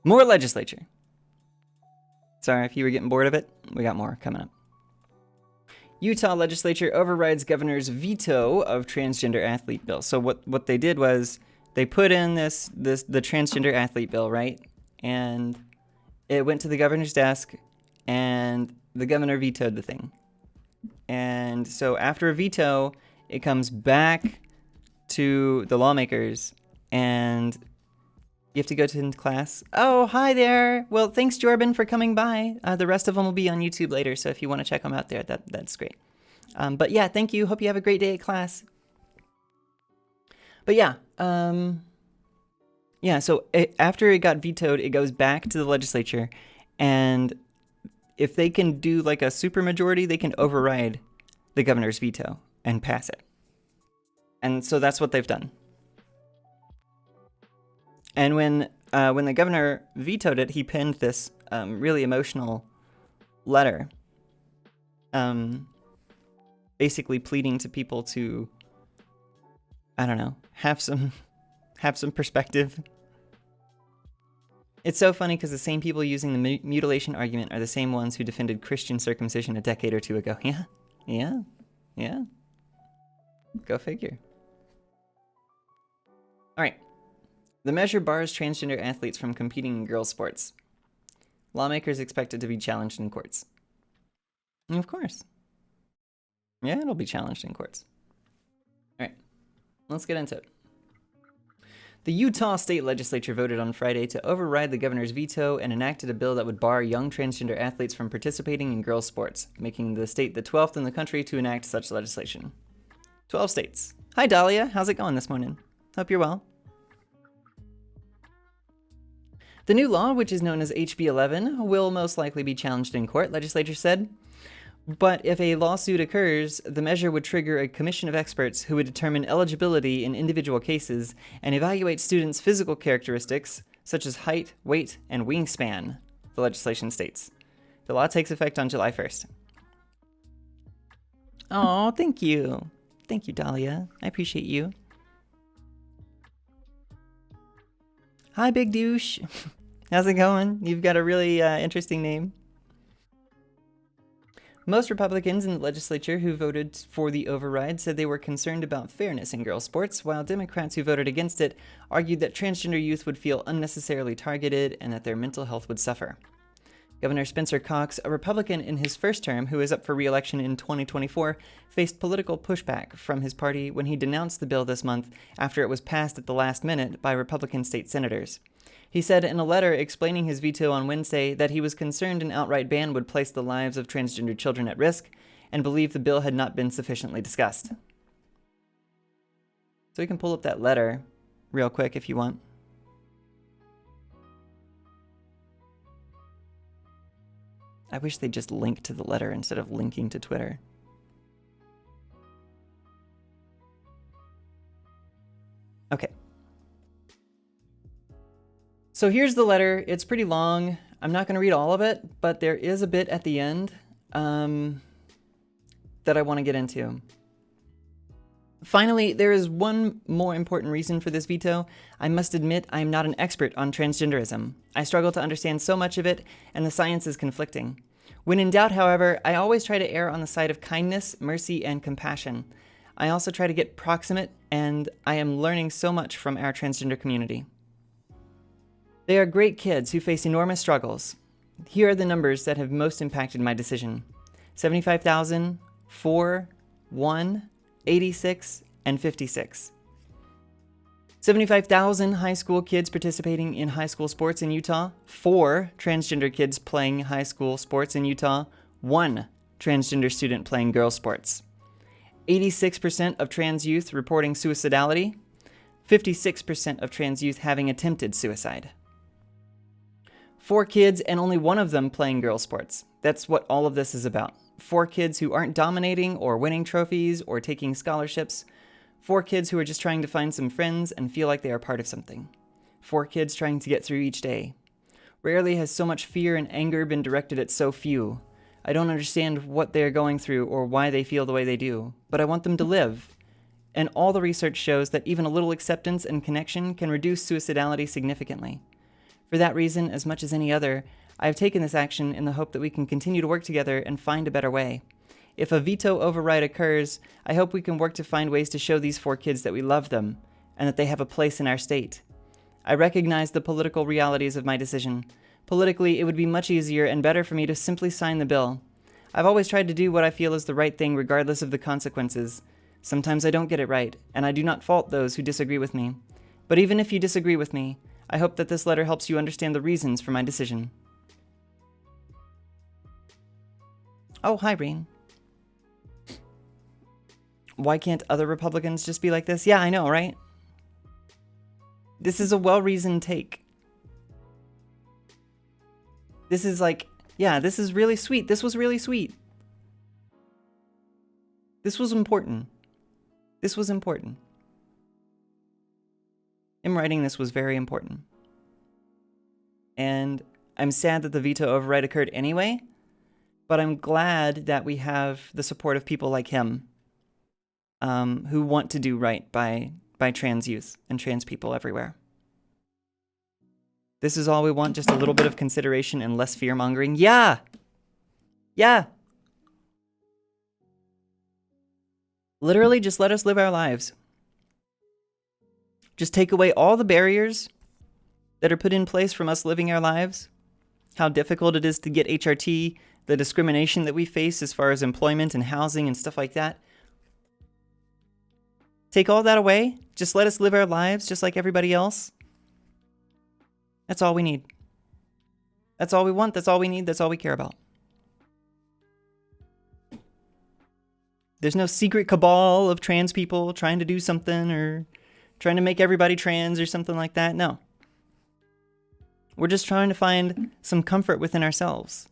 More legislature. Sorry if you were getting bored of it. We got more coming up. Utah legislature overrides governor's veto of transgender athlete bill. So what they did was they put in the transgender athlete bill, right? And it went to the governor's desk, and the governor vetoed the thing. And so after a veto, it comes back to the lawmakers, and you have to go to class. Oh, hi there. Well, thanks, Jordan, for coming by. The rest of them will be on YouTube later, so if you want to check them out there, that's great. But yeah, thank you. Hope you have a great day at class. But yeah, so after it got vetoed, it goes back to the legislature, and if they can do like a supermajority, they can override the governor's veto and pass it. And so that's what they've done. And when the governor vetoed it, he penned this really emotional letter, basically pleading to people to, I don't know, have some perspective. It's so funny because the same people using the mutilation argument are the same ones who defended Christian circumcision a decade or two ago. Yeah. Go figure. All right. The measure bars transgender athletes from competing in girls' sports. Lawmakers expect it to be challenged in courts. And of course. Yeah, it'll be challenged in courts. All right. Let's get into it. The Utah state legislature voted on Friday to override the governor's veto and enacted a bill that would bar young transgender athletes from participating in girls' sports, making the state the 12th in the country to enact such legislation. 12 states. Hi, Dahlia. How's it going this morning? Hope you're well. The new law, which is known as HB 11, will most likely be challenged in court, legislature said. But if a lawsuit occurs, the measure would trigger a commission of experts who would determine eligibility in individual cases and evaluate students' physical characteristics, such as height, weight, and wingspan, the legislation states. The law takes effect on July 1st. Oh, thank you. Thank you, Dahlia. I appreciate you. Hi, Big Douche. How's it going? You've got a really interesting name. Most Republicans in the legislature who voted for the override said they were concerned about fairness in girls' sports, while Democrats who voted against it argued that transgender youth would feel unnecessarily targeted and that their mental health would suffer. Governor Spencer Cox, a Republican in his first term who is up for re-election in 2024, faced political pushback from his party when he denounced the bill this month after it was passed at the last minute by Republican state senators. He said in a letter explaining his veto on Wednesday that he was concerned an outright ban would place the lives of transgender children at risk and believed the bill had not been sufficiently discussed. So we can pull up that letter real quick if you want. I wish they'd just link to the letter instead of linking to Twitter. Okay. So here's the letter. It's pretty long. I'm not going to read all of it, but there is a bit at the end that I want to get into. Finally, there is one more important reason for this veto. I must admit I am not an expert on transgenderism. I struggle to understand so much of it, and the science is conflicting. When in doubt, however, I always try to err on the side of kindness, mercy, and compassion. I also try to get proximate, and I am learning so much from our transgender community. They are great kids who face enormous struggles. Here are the numbers that have most impacted my decision. 75,000, 4, 1, 86, and 56. 75,000 high school kids participating in high school sports in Utah, 4 transgender kids playing high school sports in Utah, 1 transgender student playing girls' sports. 86% of trans youth reporting suicidality, 56% of trans youth having attempted suicide. 4 kids and only 1 of them playing girls' sports. That's what all of this is about. 4 kids who aren't dominating or winning trophies or taking scholarships. 4 kids who are just trying to find some friends and feel like they are part of something. 4 kids trying to get through each day. Rarely has so much fear and anger been directed at so few. I don't understand what they are going through or why they feel the way they do, but I want them to live. And all the research shows that even a little acceptance and connection can reduce suicidality significantly. For that reason, as much as any other, I have taken this action in the hope that we can continue to work together and find a better way. If a veto override occurs, I hope we can work to find ways to show these 4 kids that we love them and that they have a place in our state. I recognize the political realities of my decision. Politically, it would be much easier and better for me to simply sign the bill. I've always tried to do what I feel is the right thing regardless of the consequences. Sometimes I don't get it right, and I do not fault those who disagree with me. But even if you disagree with me, I hope that this letter helps you understand the reasons for my decision. Oh, hi, Reen. Why can't other Republicans just be like this? Yeah, I know, right? This is a well-reasoned take. This is like, yeah, this is really sweet. This was really sweet. This was important. This was important. Him writing this was very important. And I'm sad that the veto override occurred anyway, but I'm glad that we have the support of people like him who want to do right by trans youth and trans people everywhere. This is all we want, just a little bit of consideration and less fear-mongering. Yeah! Yeah! Literally, just let us live our lives. Just take away all the barriers that are put in place from us living our lives. How difficult it is to get HRT, the discrimination that we face as far as employment and housing and stuff like that. Take all that away. Just let us live our lives just like everybody else. That's all we need. That's all we want. That's all we need. That's all we care about. There's no secret cabal of trans people trying to do something or trying to make everybody trans or something like that. No. We're just trying to find some comfort within ourselves.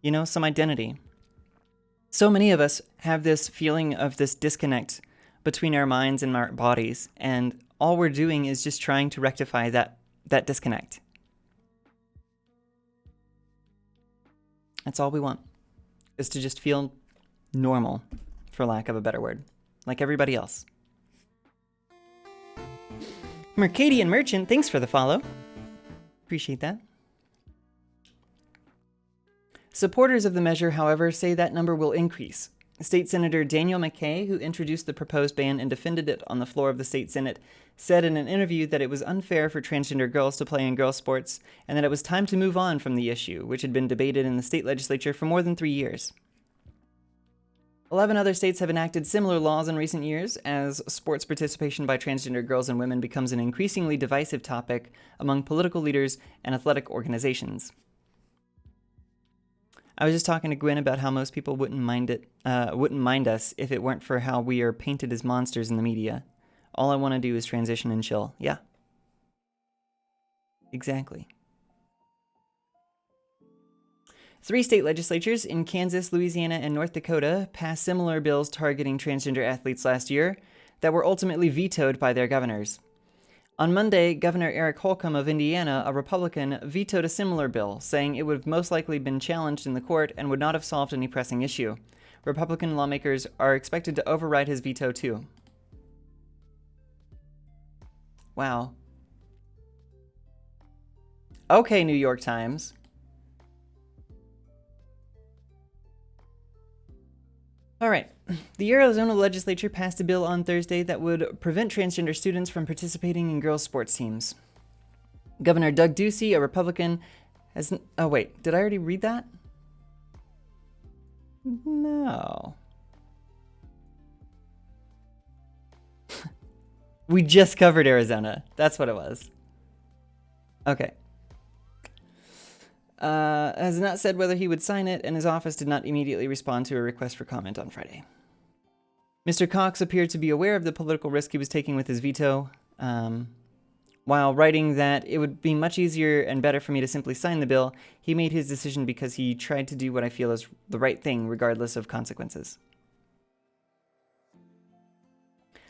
You know, some identity. So many of us have this feeling of this disconnect between our minds and our bodies, and all we're doing is just trying to rectify that disconnect. That's all we want, is to just feel normal, for lack of a better word, like everybody else. Mercadian Merchant, thanks for the follow. Appreciate that. Supporters of the measure, however, say that number will increase. State Senator Daniel McKay, who introduced the proposed ban and defended it on the floor of the state Senate, said in an interview that it was unfair for transgender girls to play in girls' sports and that it was time to move on from the issue, which had been debated in the state legislature for more than 3 years. 11 other states have enacted similar laws in recent years as sports participation by transgender girls and women becomes an increasingly divisive topic among political leaders and athletic organizations. I was just talking to Gwen about how most people wouldn't mind us if it weren't for how we are painted as monsters in the media. All I want to do is transition and chill. Yeah. Exactly. 3 state legislatures in Kansas, Louisiana, and North Dakota passed similar bills targeting transgender athletes last year that were ultimately vetoed by their governors. On Monday, Governor Eric Holcomb of Indiana, a Republican, vetoed a similar bill, saying it would have most likely been challenged in the court and would not have solved any pressing issue. Republican lawmakers are expected to override his veto too. Wow. Okay, New York Times. All right. The Arizona legislature passed a bill on Thursday that would prevent transgender students from participating in girls' sports teams. Governor Doug Ducey, a Republican, has... Oh, wait. Did I already read that? No. We just covered Arizona. That's what it was. Okay. Has not said whether he would sign it, and his office did not immediately respond to a request for comment on Friday. Mr. Cox appeared to be aware of the political risk he was taking with his veto, while writing that it would be much easier and better for me to simply sign the bill. He made his decision because he tried to do what I feel is the right thing, regardless of consequences.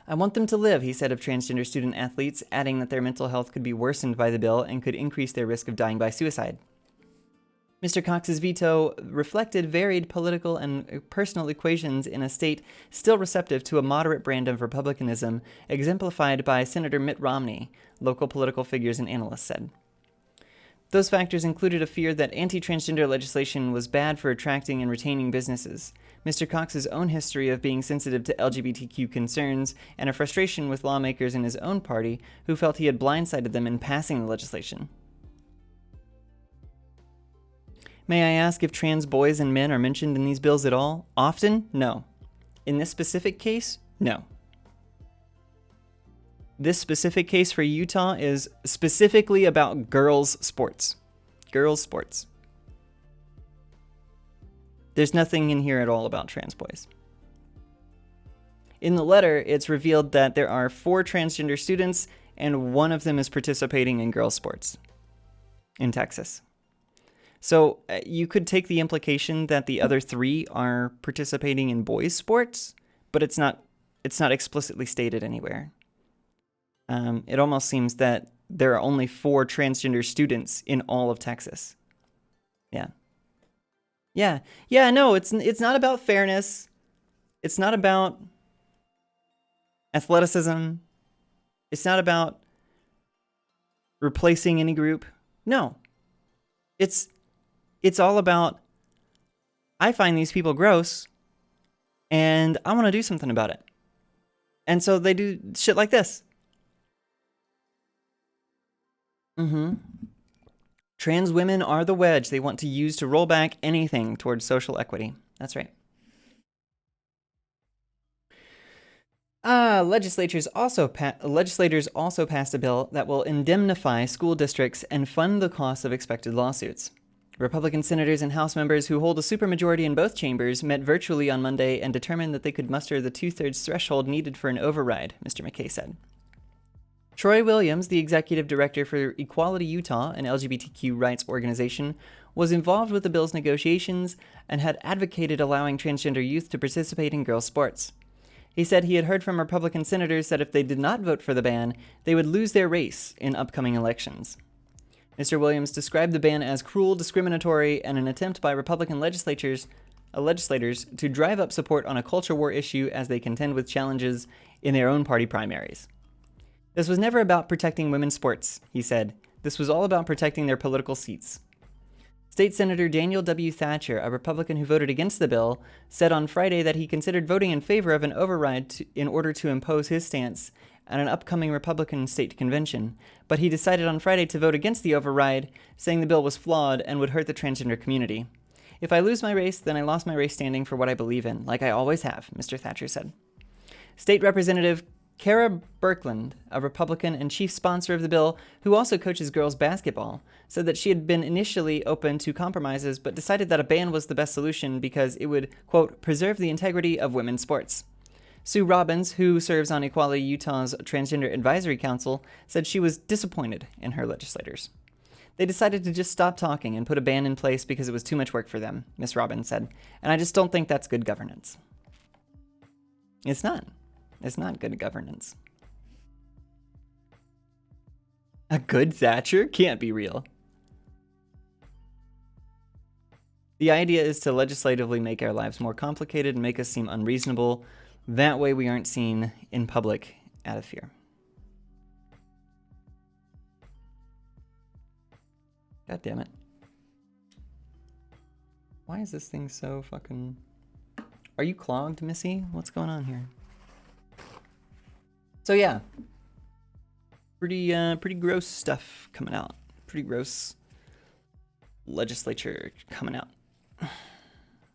I want them to live, he said of transgender student athletes, adding that their mental health could be worsened by the bill and could increase their risk of dying by suicide. Mr. Cox's veto reflected varied political and personal equations in a state still receptive to a moderate brand of republicanism, exemplified by Senator Mitt Romney, local political figures and analysts said. Those factors included a fear that anti-transgender legislation was bad for attracting and retaining businesses, Mr. Cox's own history of being sensitive to LGBTQ concerns, and a frustration with lawmakers in his own party who felt he had blindsided them in passing the legislation. May I ask if trans boys and men are mentioned in these bills at all? Often? No. In this specific case? No. This specific case for Utah is specifically about girls' sports. Girls' sports. There's nothing in here at all about trans boys. In the letter, it's revealed that there are 4 transgender students, and one of them is participating in girls' sports in Texas. So you could take the implication that the other 3 are participating in boys' sports, but it's not explicitly stated anywhere. It almost seems that there are only 4 transgender students in all of Texas. Yeah, no, it's not about fairness. It's not about athleticism. It's not about replacing any group. No. It's all about, I find these people gross, and I want to do something about it. And so they do shit like this. Trans women are the wedge they want to use to roll back anything towards social equity. That's right. Legislators also passed a bill that will indemnify school districts and fund the costs of expected lawsuits. Republican senators and House members who hold a supermajority in both chambers met virtually on Monday and determined that they could muster the 2/3 threshold needed for an override, Mr. McKay said. Troy Williams, the executive director for Equality Utah, an LGBTQ rights organization, was involved with the bill's negotiations and had advocated allowing transgender youth to participate in girls' sports. He said he had heard from Republican senators that if they did not vote for the ban, they would lose their race in upcoming elections. Mr. Williams described the ban as cruel, discriminatory, and an attempt by Republican legislators to drive up support on a culture war issue as they contend with challenges in their own party primaries. This was never about protecting women's sports, he said. This was all about protecting their political seats. State Senator Daniel W. Thatcher, a Republican who voted against the bill, said on Friday that he considered voting in favor of an override in order to impose his stance at an upcoming Republican state convention, but he decided on Friday to vote against the override, saying the bill was flawed and would hurt the transgender community. If I lose my race, then I lost my race standing for what I believe in, like I always have, Mr. Thatcher said. State Representative Kara Birkland, a Republican and chief sponsor of the bill, who also coaches girls basketball, said that she had been initially open to compromises but decided that a ban was the best solution because it would, quote, preserve the integrity of women's sports. Sue Robbins, who serves on Equality Utah's Transgender Advisory Council, said she was disappointed in her legislators. They decided to just stop talking and put a ban in place because it was too much work for them, Ms. Robbins said, and I just don't think that's good governance. It's not. It's not good governance. A good Thatcher can't be real. The idea is to legislatively make our lives more complicated and make us seem unreasonable. That way we aren't seen in public out of fear. God damn it. Why is this thing so fucking... Are you clogged, Missy? What's going on here? So yeah, pretty gross stuff coming out. Pretty gross legislature coming out.